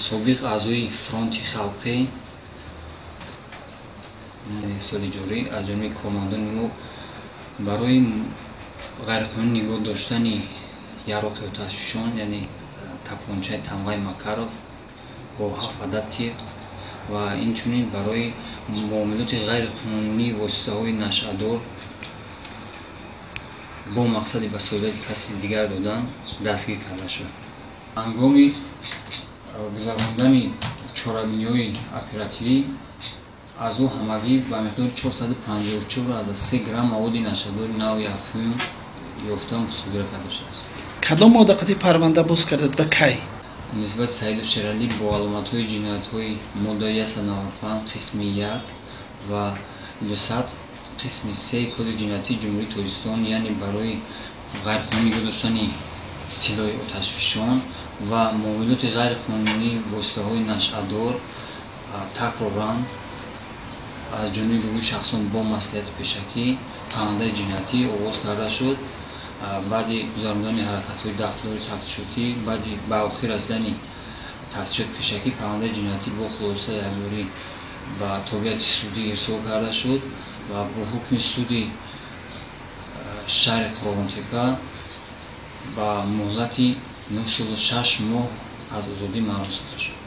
собиқ аъзои фронти халқӣ соли ҷорӣ аз ҷониби командони мо барои ғайриқонунӣ нигоҳ доштани яроқи оташфишон, яъне тапончаи тамғаи Макаров бо 7 адад тиқ ва инчунин барои муомилоти ғайриқонунӣ воситаҳои нашъадор бо мақсади ба соҳибати каси дигар додан дастгир карда шуд. ҳангоми гузарондани чорабиниҳои оперативӣ аз ӯ ҳамагӣ ба миқдори 454,3 грамм маводи нашъадори навъи афюн ёфта мусодира карда шудааст. кадом моддақати парванда боз кардед ва кай? нисбати Саиду Шералӣ бо аломатҳои ҷиноятҳои моддаи 195 қисми 1 ва 200 қисми 3 коди ҷиноятии ҷумҳурии Тоҷикистон, яъне барои ғайриқонунӣ нигоҳ доштани силоҳи оташфишон ва муомилоти ғайриқонунӣ воситаҳои нашъадор такроран аз ҷониби гурӯҳи шахсон бо маслиҳати пешакӣ парвандаи ҷиноятӣ оғоз карда шуд. баъди гузарондани ҳаракатҳои дахтори тафтишотӣ, баъди ба охир расидани тафтишоти пешакӣ, парвандаи ҷиноятӣ бо хулосаи якборӣ ба тобеати судӣ ирсол карда шуд ва бо ҳукми суди шаҳри Қоронтепа ба муҳлати 9 солу 6 моҳ аз озодӣ маҳрум сохта шуд.